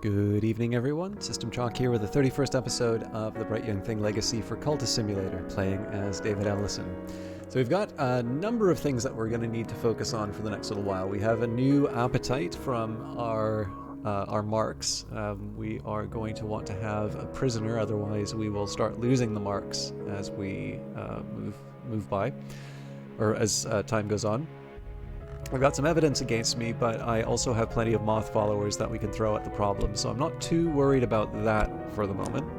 Good evening, everyone. System Chalk here with the 31st episode of the Bright Young Thing Legacy for Cultist Simulator, playing as David Ellison. So we've got a number of things that we're going to need to focus on for the next little while. We have a new appetite from our marks. We are going to want to have a prisoner, otherwise we will start losing the marks as we move by, or as time goes on. I've got some evidence against me, but I also have plenty of moth followers that we can throw at the problem, so I'm not too worried about that for the moment.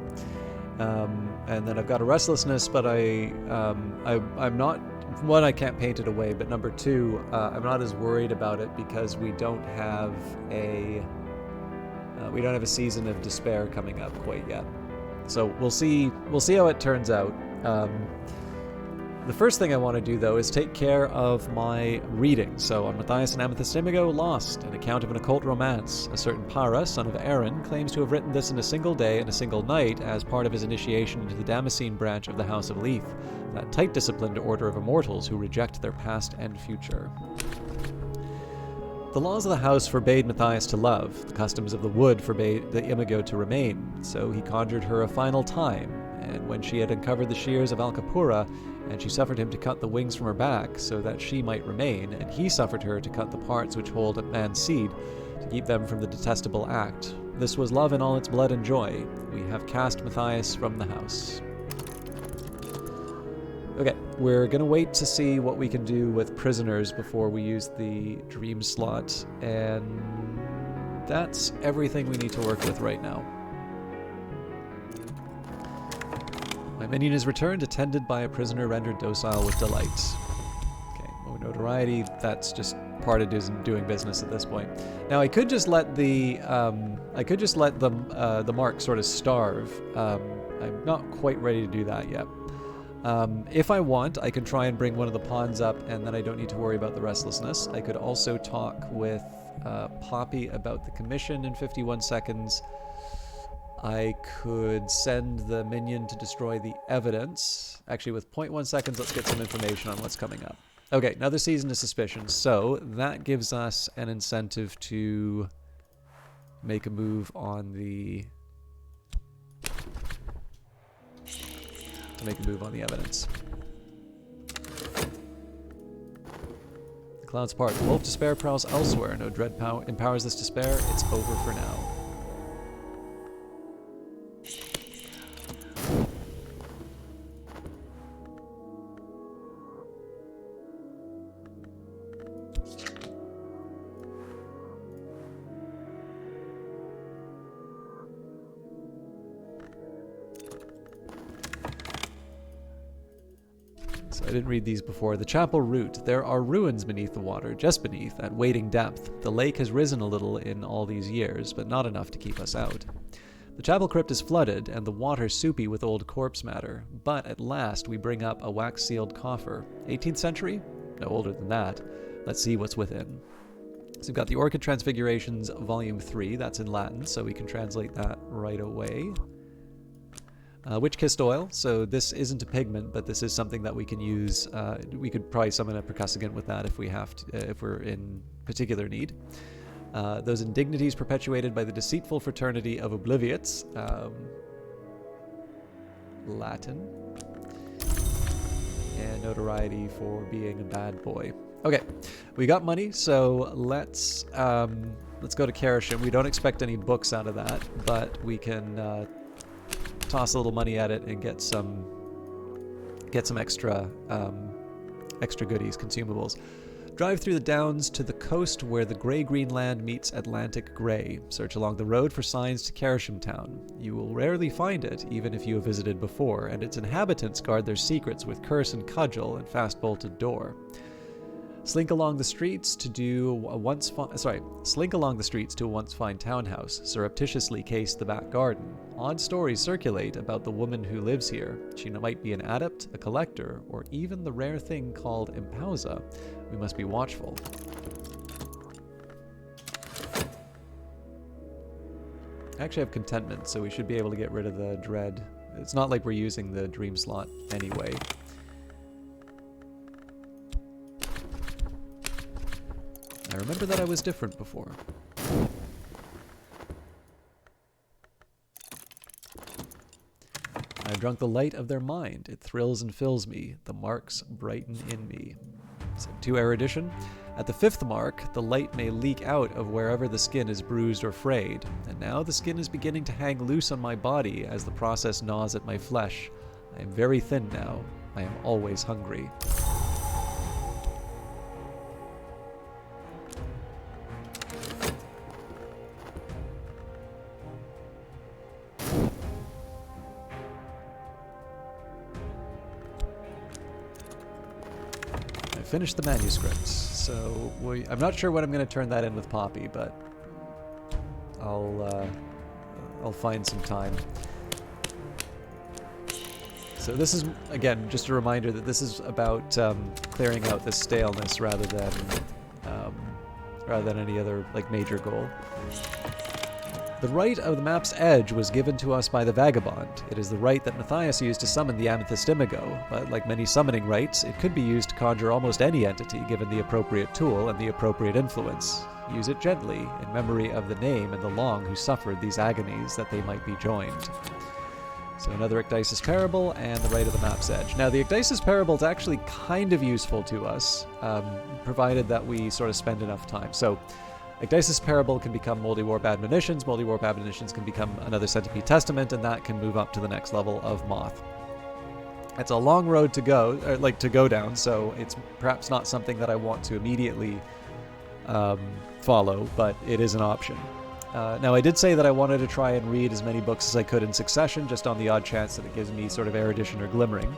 And then I've got a restlessness, but I'm not, one, I can't paint it away, but number two, I'm not as worried about it because we don't have a season of despair coming up quite yet. So we'll see how it turns out. The first thing I want to do, though, is take care of my reading. So on Matthias and Amethyst Imigo, Lost, an account of an occult romance. A certain Para, son of Aaron, claims to have written this in a single day and a single night as part of his initiation into the Damascene branch of the House of Leith, that tight disciplined order of immortals who reject their past and future. The laws of the house forbade Matthias to love. The customs of the wood forbade the Imigo to remain. So he conjured her a final time, and when she had uncovered the shears of Alcapura, and she suffered him to cut the wings from her back, so that she might remain, and he suffered her to cut the parts which hold a man's seed, to keep them from the detestable act. This was love in all its blood and joy. We have cast Matthias from the house. Okay, we're going to wait to see what we can do with prisoners before we use the dream slot, and that's everything we need to work with right now. My minion is returned, attended by a prisoner rendered docile with delight. Okay, no notoriety, that's just part of doing business at this point. Now I could just let the mark sort of starve. I'm not quite ready to do that yet. If I want, I can try and bring one of the pawns up, and then I don't need to worry about the restlessness. I could also talk with Poppy about the commission in 51 seconds. I could send the minion to destroy the evidence. Actually, with 0.1 seconds, let's get some information on what's coming up. Okay, another season of suspicion. So that gives us an incentive to make a move on the evidence. The clouds part. The wolf despair prowls elsewhere. No dread empowers this despair. It's over for now. I didn't read these before. The chapel root. There are ruins beneath the water, just beneath, at wading depth. The lake has risen a little in all these years, but not enough to keep us out. The chapel crypt is flooded, and the water soupy with old corpse matter. But at last we bring up a wax-sealed coffer. 18th century? No older than that. Let's see what's within. So we've got the Orchid Transfigurations, Volume 3. That's in Latin, so we can translate that right away. Witch-kissed oil, so this isn't a pigment, but this is something that we can use. We could probably summon a percussivant with that if we have to, if we're in particular need. Those indignities perpetuated by the deceitful fraternity of obliviots, Latin, and notoriety for being a bad boy. Okay, we got money, so let's go to Karashim. We don't expect any books out of that, but we can toss a little money at it and get some extra goodies, consumables. Drive through the downs to the coast where the gray-green land meets Atlantic gray. Search along the road for signs to Karashim town. You will rarely find it, even if you have visited before, and its inhabitants guard their secrets with curse and cudgel and fast-bolted door. Slink along the streets to a once fine townhouse, surreptitiously case the back garden. Odd stories circulate about the woman who lives here. She might be an adept, a collector, or even the rare thing called impausa. We must be watchful. I actually have contentment, so we should be able to get rid of the dread. It's not like we're using the dream slot anyway. I remember that I was different before. I've drunk the light of their mind. It thrills and fills me. The marks brighten in me. So 2 erudition. At the 5th mark, the light may leak out of wherever the skin is bruised or frayed. And now the skin is beginning to hang loose on my body as the process gnaws at my flesh. I am very thin now. I am always hungry. Finished the manuscripts, so I'm not sure when I'm going to turn that in with Poppy, but I'll find some time. So this is, again, just a reminder that this is about clearing out this staleness rather than any other like major goal. The rite of the map's edge was given to us by the Vagabond. It is the rite that Matthias used to summon the Amethyst Imago, but like many summoning rites, it could be used to conjure almost any entity given the appropriate tool and the appropriate influence. Use it gently, in memory of the name and the long who suffered these agonies that they might be joined. So another Ecdysis Parable and the Rite of the Map's Edge. Now the Ecdysis Parable is actually kind of useful to us, provided that we sort of spend enough time. So Ecdysis Parable can become Moldy Warp Admonitions. Moldy Warp Admonitions can become another Centipede Testament, and that can move up to the next level of Moth. It's a long road to go, to go down, so it's perhaps not something that I want to immediately follow, but it is an option. Now, I did say that I wanted to try and read as many books as I could in succession, just on the odd chance that it gives me sort of erudition or glimmering.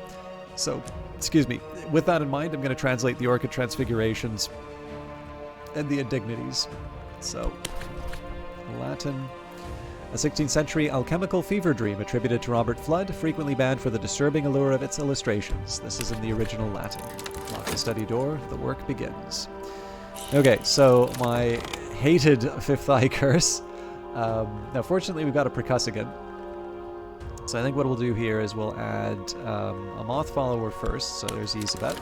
So, excuse me, with that in mind, I'm going to translate the Orchid Transfigurations and the Indignities. So, Latin. A 16th century alchemical fever dream attributed to Robert Flood, frequently banned for the disturbing allure of its illustrations. This is in the original Latin. Lock the study door, the work begins. Okay, so my hated Fifth Eye Curse. Now, fortunately, we've got a percussigan. So I think what we'll do here is we'll add a Moth Follower first. So there's Yzabet.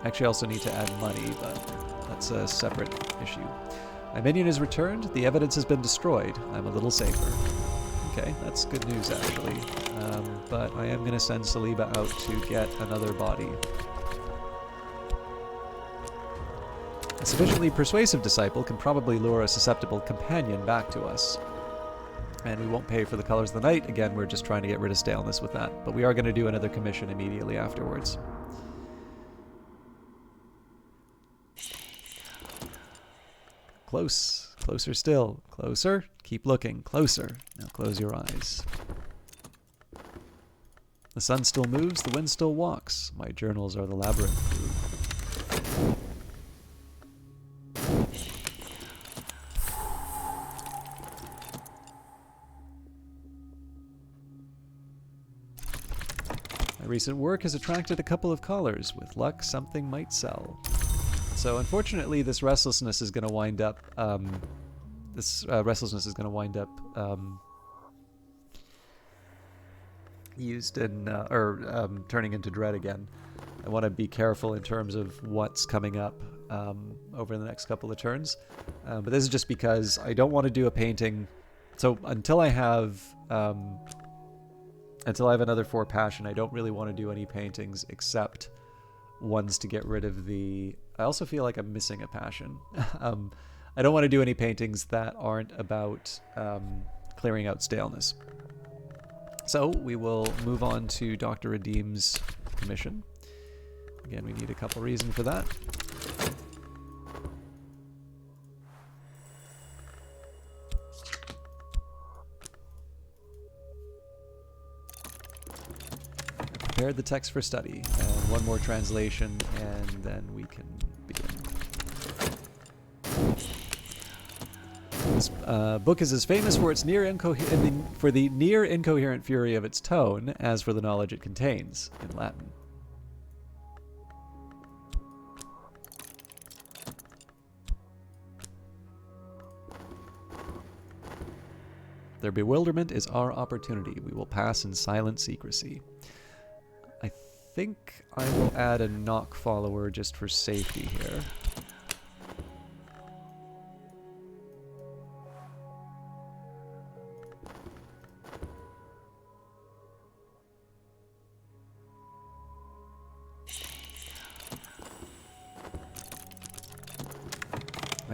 Actually, I also need to add money, but that's a separate issue. My minion is returned. The evidence has been destroyed. I'm a little safer. Okay, that's good news, actually. But I am going to send Saliba out to get another body. A sufficiently persuasive disciple can probably lure a susceptible companion back to us. And we won't pay for the colors of the night. Again, we're just trying to get rid of staleness with that. But we are going to do another commission immediately afterwards. Close. Closer still. Closer. Keep looking. Closer. Now close your eyes. The sun still moves, the wind still walks. My journals are the labyrinth. My recent work has attracted a couple of callers. With luck, something might sell. So unfortunately, this restlessness is going to wind up. Used in turning into dread again. I want to be careful in terms of what's coming up over the next couple of turns. But this is just because I don't want to do a painting. So until I have another 4 passion, I don't really want to do any paintings except ones to get rid of the. I also feel like I'm missing a passion. I don't want to do any paintings that aren't about clearing out staleness. So we will move on to Dr. Redeem's commission. Again, we need a couple reasons for that. I prepared the text for study, and one more translation, and then we can begin. This book is as famous for its the near incoherent fury of its tone as for the knowledge it contains, in Latin. Their bewilderment is our opportunity. We will pass in silent secrecy. I think I will add a knock follower just for safety here.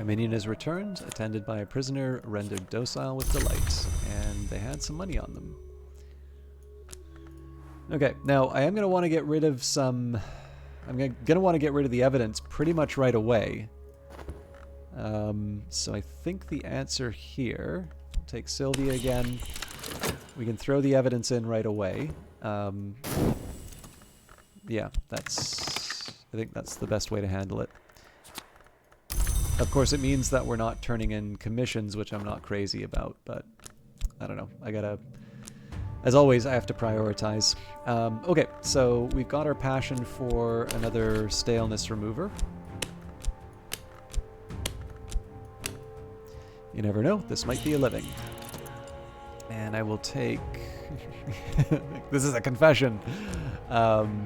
My minion is returned, attended by a prisoner rendered docile with delight, and they had some money on them. Okay, now I am going to want to get rid of some... I'm going to want to get rid of the evidence pretty much right away. So I think the answer here... Take Sylvia again. We can throw the evidence in right away. Yeah, I think that's the best way to handle it. Of course, it means that we're not turning in commissions, which I'm not crazy about, but I don't know. As always, I have to prioritize. Okay, so we've got our passion for another staleness remover. You never know, this might be a living. And I will take... This is a confession. Let's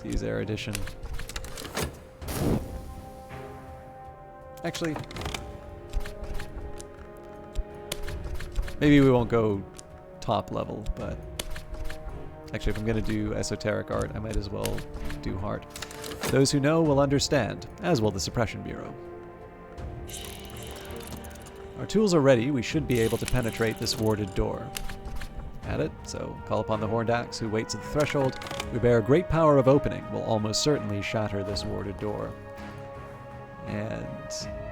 use erudition. Actually, maybe we won't go top level, but actually if I'm going to do esoteric art, I might as well do heart. Those who know will understand, as will the Suppression Bureau. Our tools are ready. We should be able to penetrate this warded door. At it, so call upon the Horned Axe who waits at the threshold. We bear a great power of opening. Will almost certainly shatter this warded door. And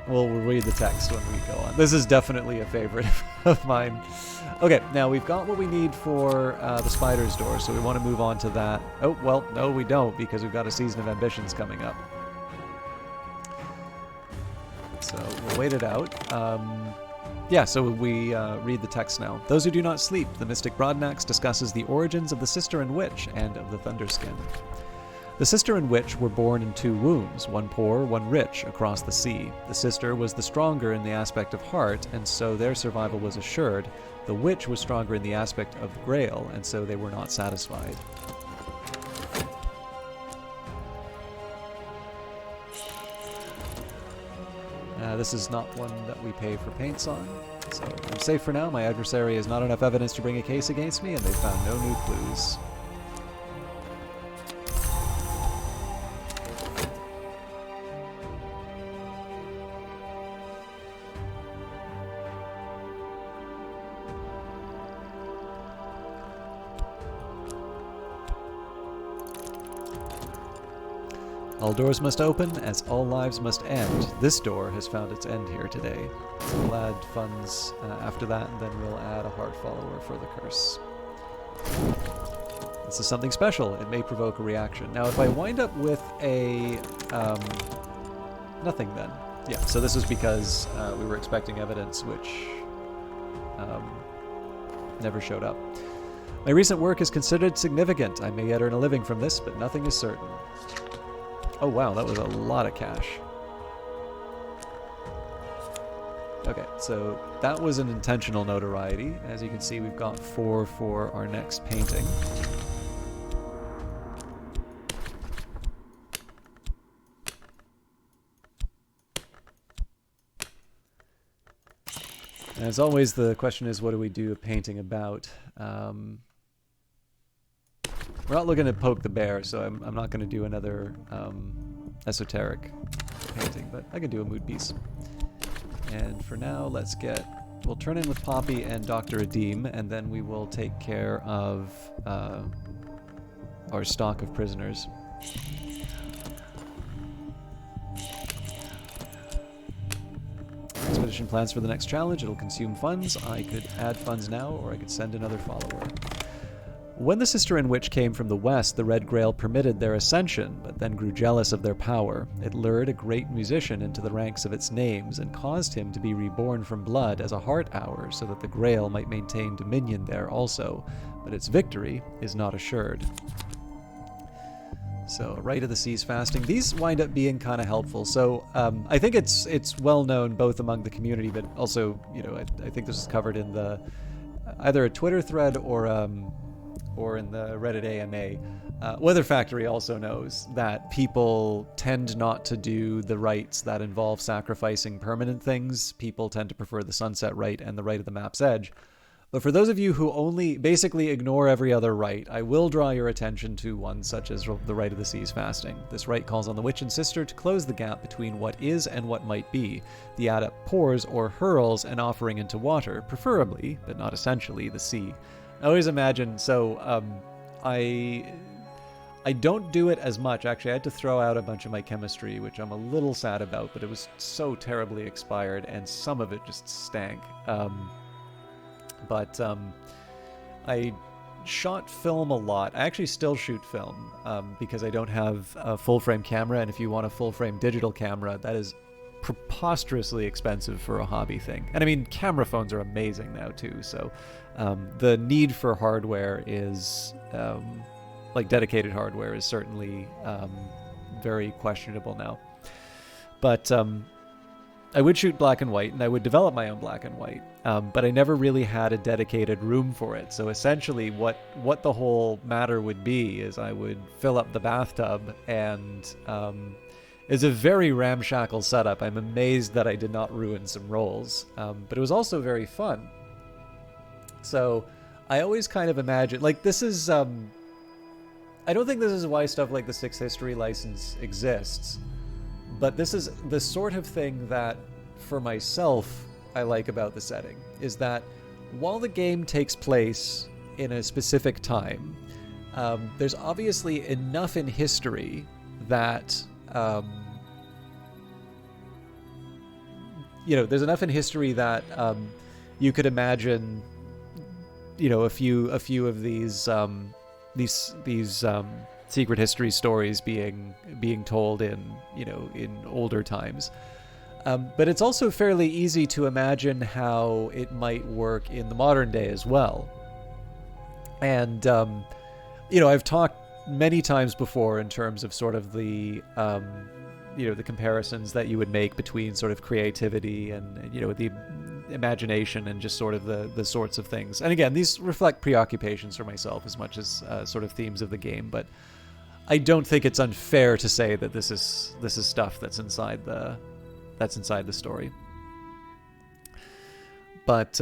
we'll read the text when we go on. This is definitely a favorite of mine. Okay, now we've got what we need for the spider's door, so we want to move on to that. Oh, well, no, we don't, because we've got a Season of Ambitions coming up. So we'll wait it out. Yeah, so we read the text now. Those who do not sleep, the mystic Broadnax discusses the origins of the Sister and Witch and of the Thunderskin. The Sister and Witch were born in two wombs, one poor, one rich, across the sea. The Sister was the stronger in the aspect of heart, and so their survival was assured. The Witch was stronger in the aspect of the Grail, and so they were not satisfied. This is not one that we pay for paints on, so I'm safe for now. My adversary has not enough evidence to bring a case against me, and they've found no new clues. All doors must open, as all lives must end. This door has found its end here today. We'll add funds after that, and then we'll add a heart follower for the curse. This is something special. It may provoke a reaction. Now, if I wind up with a... nothing then. Yeah, so this is because we were expecting evidence, which never showed up. My recent work is considered significant. I may yet earn a living from this, but nothing is certain. Oh wow, that was a lot of cash. Okay, so that was an intentional notoriety. As you can see, we've got 4 for our next painting. And as always, the question is, what do we do a painting about? We're not looking to poke the bear, so I'm not going to do another esoteric painting, but I can do a mood piece. And for now, we'll turn in with Poppy and Dr. Adim, and then we will take care of our stock of prisoners. Expedition plans for the next challenge. It'll consume funds. I could add funds now, or I could send another follower. When the Sister and Witch came from the west, the Red Grail permitted their ascension, but then grew jealous of their power. It lured a great musician into the ranks of its names, and caused him to be reborn from blood as a heart hour, so that the Grail might maintain dominion there also, but its victory is not assured. So, Rite of the Seas fasting. These wind up being kind of helpful. So, I think it's well known both among the community, but also, you know, I think this is covered in the either a Twitter thread or in the Reddit AMA. Weather Factory also knows that people tend not to do the rites that involve sacrificing permanent things. People tend to prefer the Sunset Rite and the Rite of the Map's Edge. But for those of you who only basically ignore every other rite, I will draw your attention to one such as the Rite of the Seas fasting. This rite calls on the witch and sister to close the gap between what is and what might be. The adept pours or hurls an offering into water, preferably, but not essentially, the sea. I always imagine, I don't do it as much. Actually, I had to throw out a bunch of my chemistry, which I'm a little sad about, but it was so terribly expired, and some of it just stank. But I shot film a lot. I actually still shoot film because I don't have a full-frame camera, and if you want a full-frame digital camera, that is preposterously expensive for a hobby thing. And I mean, camera phones are amazing now too, so the need for hardware is, like dedicated hardware, is certainly very questionable now. But I would shoot black and white, and I would develop my own black and white, but I never really had a dedicated room for it. So essentially what the whole matter would be is I would fill up the bathtub, and it's a very ramshackle setup. I'm amazed that I did not ruin some rolls, but it was also very fun. So I always kind of imagine, like, this is, I don't think this is why stuff like the Sixth History license exists, but this is the sort of thing that, for myself, I like about the setting, is that while the game takes place in a specific time, there's obviously enough in history that, there's enough in history that you could imagine, a few of these secret history stories being told in older times. But it's also fairly easy to imagine how it might work in the modern day as well. And I've talked many times before in terms of sort of the the comparisons that you would make between sort of creativity and the imagination and just sort of the sorts of things. And again, these reflect preoccupations for myself as much as sort of themes of the game, but I don't think it's unfair to say that this is stuff that's inside the story. But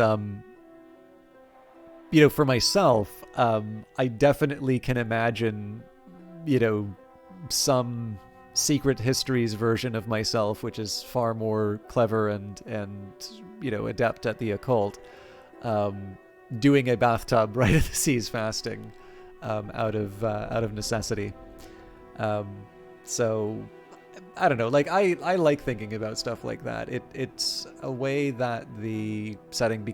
for myself, I definitely can imagine some secret histories version of myself, which is far more clever and adept at the occult, doing a bathtub Rite of the Seas fasting out of necessity. So I don't know, like I like thinking about stuff like that. It's a way that the setting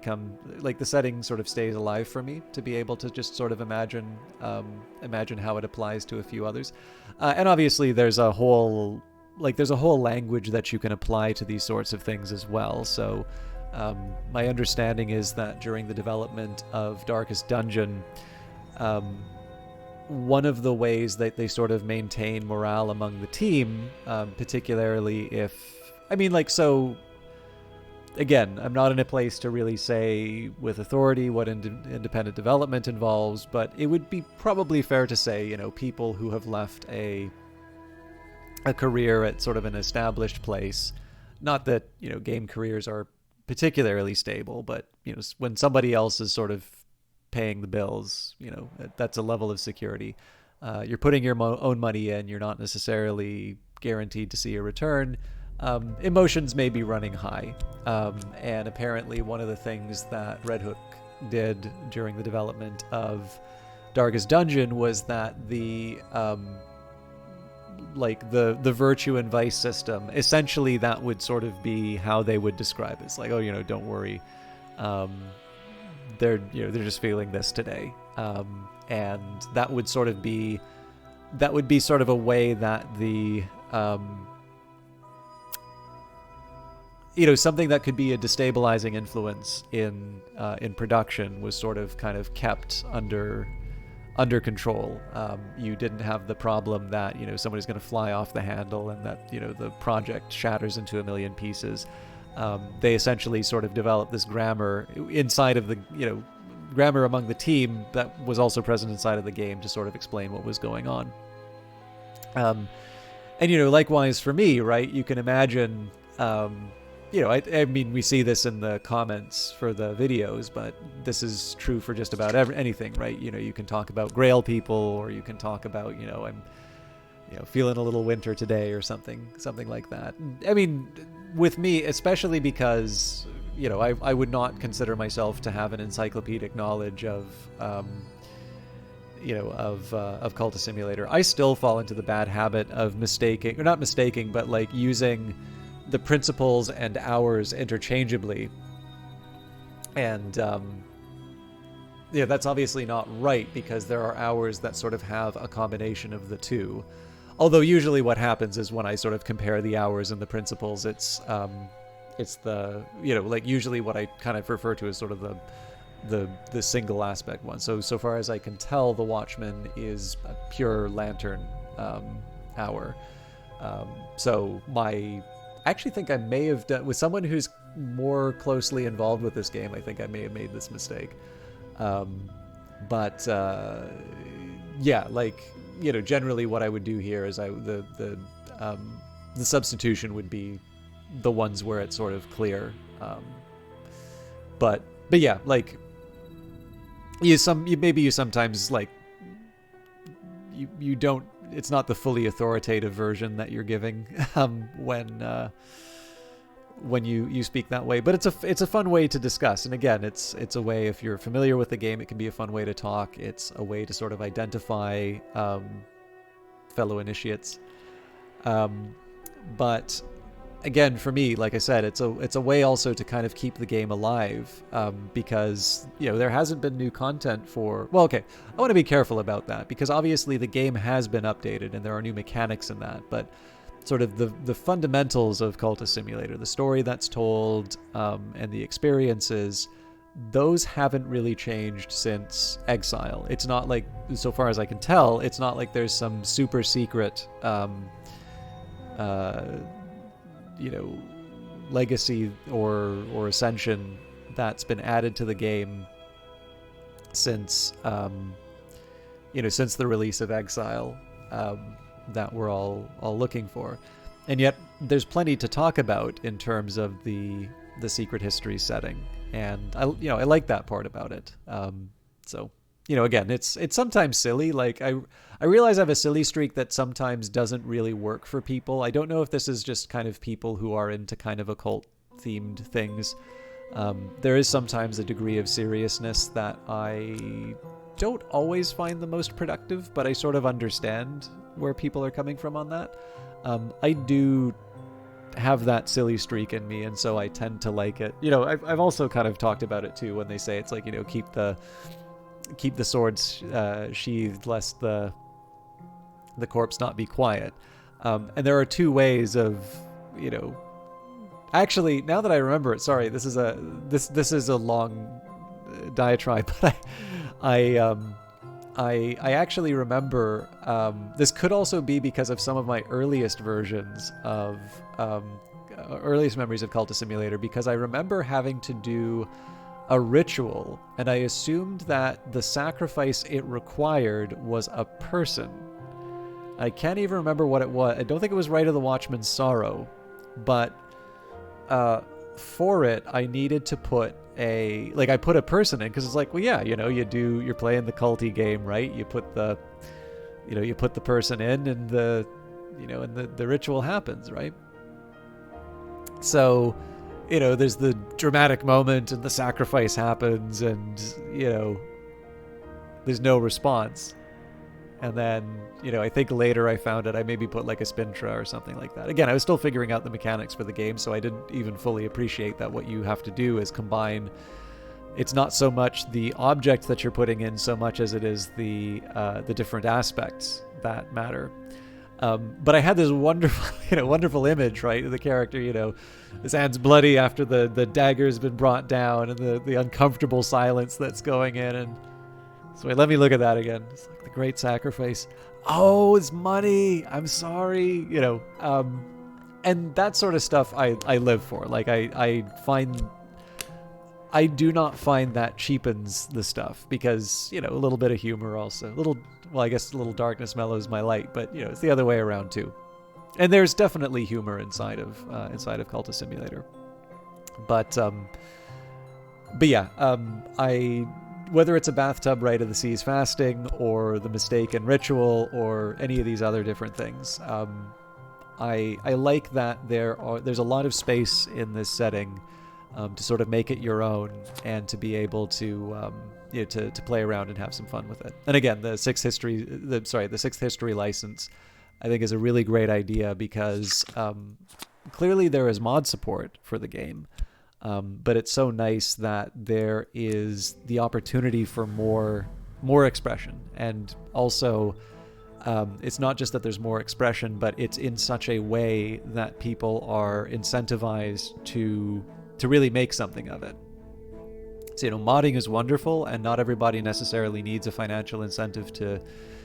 sort of stays alive for me, to be able to just sort of imagine how it applies to a few others. And obviously there's a whole language that you can apply to these sorts of things as well. So my understanding is that during the development of Darkest Dungeon, one of the ways that they sort of maintain morale among the team, particularly again, I'm not in a place to really say with authority what independent development involves, but it would be probably fair to say, people who have left a career at sort of an established place, not that, game careers are particularly stable, but, when somebody else is sort of paying the bills, that's a level of security. You're putting your own money in, you're not necessarily guaranteed to see a return. Emotions may be running high. And apparently one of the things that Red Hook did during the development of Darkest Dungeon was that the virtue and vice system, essentially that would sort of be how they would describe it. It's like, don't worry. They're just feeling this today. And that would sort of be a way that the, something that could be a destabilizing influence in production was sort of kind of kept under control. You didn't have the problem that, somebody's going to fly off the handle and that, the project shatters into a million pieces. They essentially sort of developed this grammar inside of the, grammar among the team that was also present inside of the game to sort of explain what was going on. And, likewise for me, right, you can imagine, I mean, we see this in the comments for the videos, but this is true for just about anything, right? You can talk about Grail people, or you can talk about, I'm, feeling a little winter today or something like that. I mean, with me, especially because, I would not consider myself to have an encyclopedic knowledge of Cultist Simulator. I still fall into the bad habit of not mistaking, but like using the principles and hours interchangeably. And that's obviously not right, because there are hours that sort of have a combination of the two. Although usually what happens is when I sort of compare the hours and the principles, it's the, like usually what I kind of refer to as sort of the single aspect one. So far as I can tell, the Watchman is a pure lantern hour. I actually think I may have done, with someone who's more closely involved with this game, I think I may have made this mistake. Generally what I would do here is the substitution would be the ones where it's sort of clear. But yeah, like you sometimes like you don't, it's not the fully authoritative version that you're giving when you speak that way, but it's a fun way to discuss. And again, it's a way, if you're familiar with the game, it can be a fun way to talk. It's a way to sort of identify fellow initiates. But again, for me, like I said, it's a way also to kind of keep the game alive, because there hasn't been new content for. Well, okay, I want to be careful about that, because obviously the game has been updated and there are new mechanics in that, but sort of the fundamentals of Cultist Simulator, the story that's told, and the experiences, those haven't really changed since Exile. It's not like, so far as I can tell, it's not like there's some super secret legacy or ascension that's been added to the game since since the release of Exile, that we're all looking for. And yet there's plenty to talk about in terms of the secret history setting, and I like that part about it. Again, it's sometimes silly. Like I realize I have a silly streak that sometimes doesn't really work for people. I don't know if this is just kind of people who are into kind of occult themed things. There is sometimes a degree of seriousness that I don't always find the most productive, but I sort of understand where people are coming from on that. I do have that silly streak in me, and so I tend to like it. I've also kind of talked about it too when they say it's like, keep the swords sheathed, lest the corpse not be quiet. And there are two ways of, actually, now that I remember it, sorry, this is a long diatribe, but I actually remember, this could also be because of some of my earliest versions of earliest memories of Cultist Simulator, because I remember having to do a ritual, and I assumed that the sacrifice it required was a person. I can't even remember what it was. I don't think it was Rite of the Watchman's Sorrow, but for it I needed to put I put a person in, because it's like, well, yeah, you're playing the culty game, right? You put the person in, and the ritual happens, right? So there's the dramatic moment and the sacrifice happens, and there's no response. And then, I think later I found it, I maybe put like a Spintra or something like that. Again, I was still figuring out the mechanics for the game, so I didn't even fully appreciate that what you have to do is combine. It's not so much the object that you're putting in so much as it is the different aspects that matter. But I had this wonderful image, right? The character, his hand's bloody after the dagger's been brought down, and the uncomfortable silence that's going in. And so wait, let me look at that again. It's like the great sacrifice. Oh, it's money. I'm sorry. And that sort of stuff I live for. Like I do not find that cheapens the stuff, because, a little bit of humor also. I guess a little darkness mellows my light, but, it's the other way around too. And there's definitely humor inside of Cultist Simulator. But yeah, whether it's a bathtub rite of the seas fasting or the mistaken ritual or any of these other different things, I like that there's a lot of space in this setting to sort of make it your own and to be able to to play around and have some fun with it. And again, the sixth history license, I think, is a really great idea because clearly there is mod support for the game. But it's so nice that there is the opportunity for more expression, and also it's not just that there's more expression, but it's in such a way that people are incentivized to really make something of it. So, modding is wonderful, and not everybody necessarily needs a financial incentive to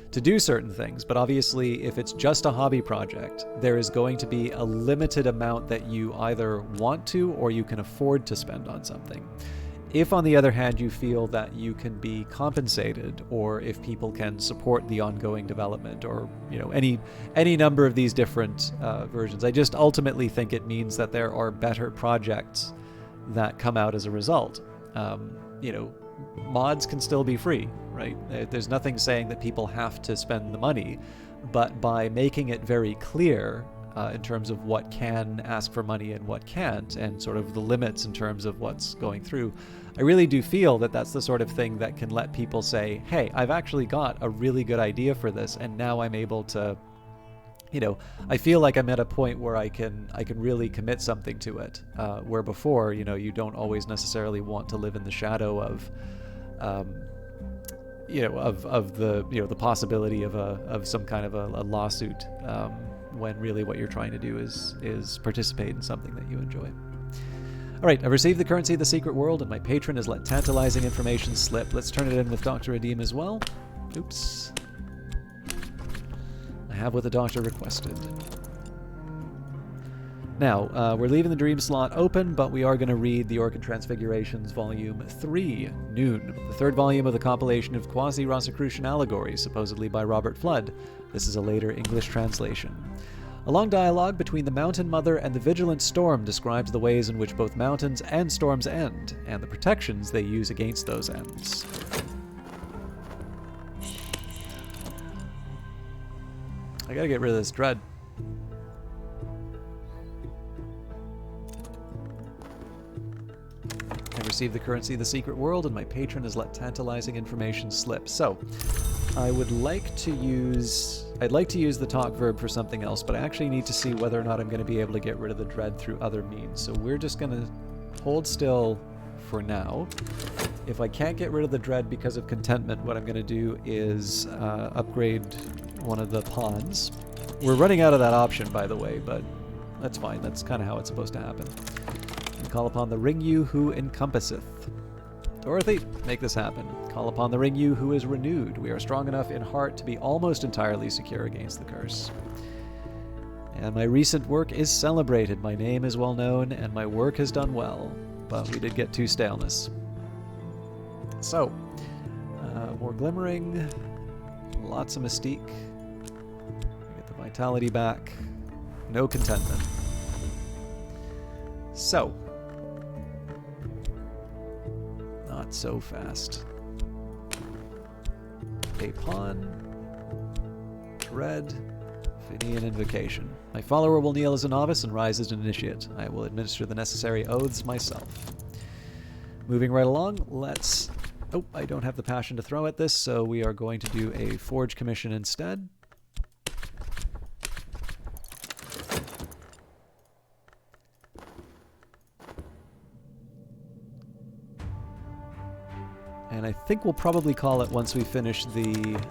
do certain things. But obviously, if it's just a hobby project, there is going to be a limited amount that you either want to or you can afford to spend on something. If, on the other hand, you feel that you can be compensated, or if people can support the ongoing development, or any number of these different versions, I just ultimately think it means that there are better projects that come out as a result. Mods can still be free, right? There's nothing saying that people have to spend the money, but by making it very clear in terms of what can ask for money and what can't, and sort of the limits in terms of what's going through, I really do feel that that's the sort of thing that can let people say, hey, I've actually got a really good idea for this, and now I'm able to, I feel like I'm at a point where I can really commit something to it, where before, you don't always necessarily want to live in the shadow of the possibility of some kind of a lawsuit, when really what you're trying to do is participate in something that you enjoy. All right, I've received the currency of the secret world, and my patron has let tantalizing information slip. Let's turn it in with Dr. Redeem as well. Oops. I have what the doctor requested. Now, we're leaving the dream slot open, but we are going to read the Orchid Transfigurations Volume 3, Noon, the third volume of the compilation of quasi-Rosicrucian allegories, supposedly by Robert Flood. This is a later English translation. A long dialogue between the Mountain Mother and the Vigilant Storm describes the ways in which both mountains and storms end, and the protections they use against those ends. I gotta get rid of this dread. I received the currency of the secret world, and my patron has let tantalizing information slip. So, I'd like to use the talk verb for something else, but I actually need to see whether or not I'm going to be able to get rid of the dread through other means. So we're just going to hold still for now. If I can't get rid of the dread because of contentment, what I'm going to do is upgrade one of the pawns. We're running out of that option, by the way, but that's fine. That's kind of how it's supposed to happen. And call upon the ring you who encompasseth. Dorothy, make this happen. Call upon the ring you who is renewed. We are strong enough in heart to be almost entirely secure against the curse. And my recent work is celebrated. My name is well known, and my work has done well. But we did get 2 staleness. So, more glimmering, lots of mystique. Get the vitality back. No contentment. So, not so fast. A pawn, dread, Finian invocation. My follower will kneel as a novice and rise as an initiate. I will administer the necessary oaths myself. Moving right along, let's... Oh, I don't have the passion to throw at this, so we are going to do a forge commission instead. And I think we'll probably call it once we finish reading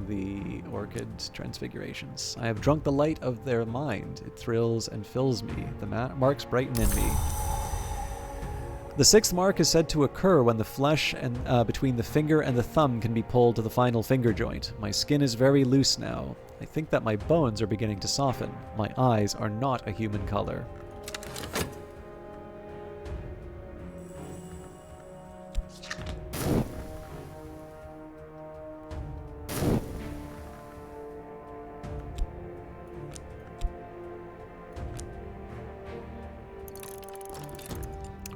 the Orchid Transfigurations. I have drunk the light of their mind. It thrills and fills me. The marks brighten in me. The 6th mark is said to occur when the flesh between the finger and the thumb can be pulled to the final finger joint. My skin is very loose now. I think that my bones are beginning to soften. My eyes are not a human color.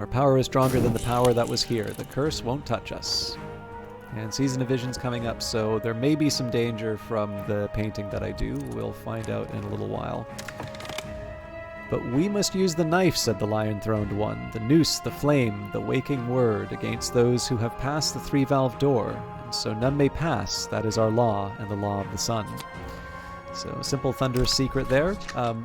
Our power is stronger than the power that was here. The curse won't touch us. And Season of Vision's coming up, so there may be some danger from the painting that I do. We'll find out in a little while. But we must use the knife, said the lion-throned one, the noose, the flame, the waking word, against those who have passed the three-valve door. And so none may pass, that is our law, and the law of the sun. So simple thunderous secret there.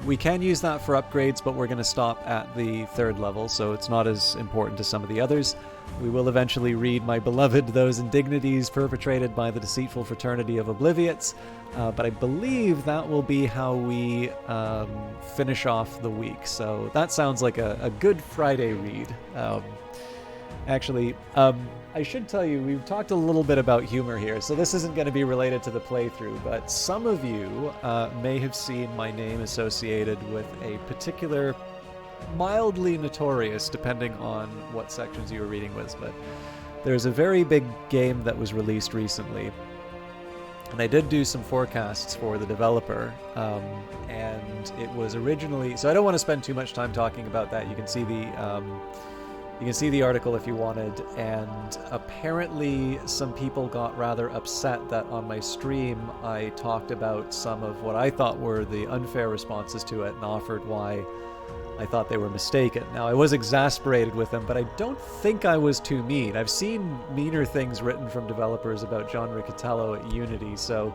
We can use that for upgrades, but we're going to stop at the 3rd level, so it's not as important to some of the others. We will eventually read my beloved Those Indignities Perpetrated by the Deceitful Fraternity of Obliviates, but I believe that will be how we finish off the week. So that sounds like a Good Friday read. Actually, I should tell you, we've talked a little bit about humor here, so this isn't going to be related to the playthrough, but some of you may have seen my name associated with a particular, mildly notorious, depending on what sections you were reading with, but there's a very big game that was released recently, and I did do some forecasts for the developer, and it was originally, so I don't want to spend too much time talking about that. You can see the article if you wanted, and apparently some people got rather upset that on my stream I talked about some of what I thought were the unfair responses to it and offered why I thought they were mistaken. Now, I was exasperated with them, but I don't think I was too mean. I've seen meaner things written from developers about John Riccatello at Unity, so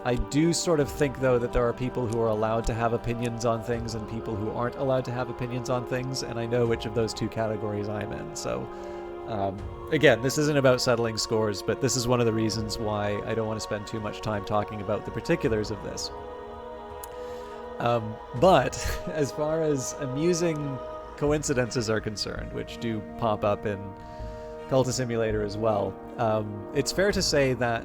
I do sort of think, though, that there are people who are allowed to have opinions on things and people who aren't allowed to have opinions on things, and I know which of those two categories I'm in. So, again, this isn't about settling scores, but this is one of the reasons why I don't want to spend too much time talking about the particulars of this. But as far as amusing coincidences are concerned, which do pop up in Cultist Simulator as well, it's fair to say that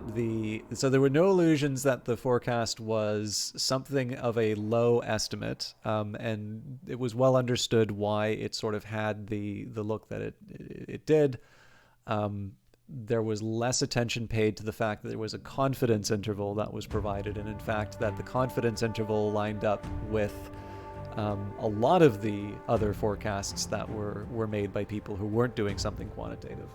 so there were no illusions that the forecast was something of a low estimate, and it was well understood why it sort of had the look that it did. There was less attention paid to the fact that there was a confidence interval that was provided, and in fact that the confidence interval lined up with a lot of the other forecasts that were made by people who weren't doing something quantitative.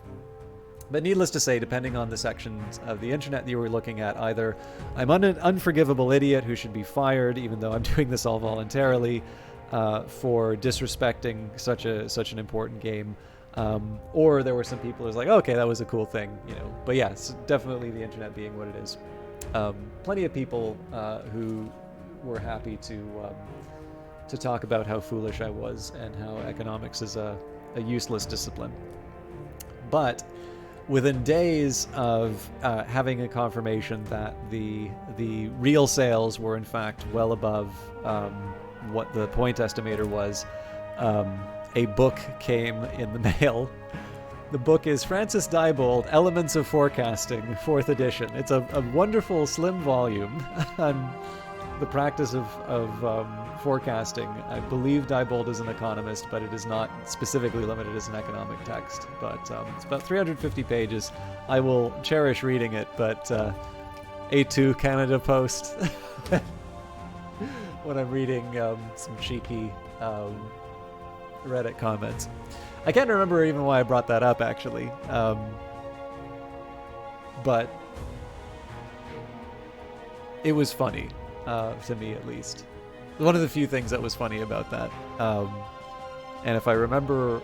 But needless to say, depending on the sections of the internet that you were looking at, either I'm an unforgivable idiot who should be fired, even though I'm doing this all voluntarily, for disrespecting such an important game, or there were some people who was like, okay, that was a cool thing, you know. But yes, definitely the internet being what it is. Plenty of people who were happy to talk about how foolish I was and how economics is a useless discipline. But within days of having a confirmation that the real sales were in fact well above what the point estimator was, a book came in the mail. The book is Francis Diebold, Elements of Forecasting, 4th edition. It's a wonderful slim volume on the practice of forecasting. I believe Diebold is an economist, but it is not specifically limited as an economic text. But it's about 350 pages. I will cherish reading it, but A2 Canada Post when I'm reading some cheeky Reddit comments. I can't remember even why I brought that up, actually. But it was funny, to me at least. One of the few things that was funny about that. And if I remember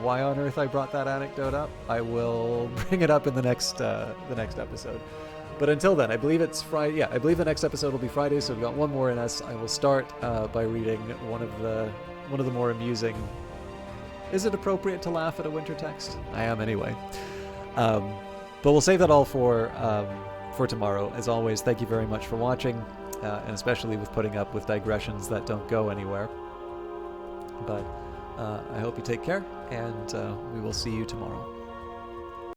why on earth I brought that anecdote up, I will bring it up in the next episode. But until then, I believe it's Friday. Yeah, I believe the next episode will be Friday, so we've got one more in us. I will start by reading one of the more amusing. Is it appropriate to laugh at a winter text? I am anyway. But we'll save that all for tomorrow. As always, thank you very much for watching, and especially with putting up with digressions that don't go anywhere. But I hope you take care, and we will see you tomorrow.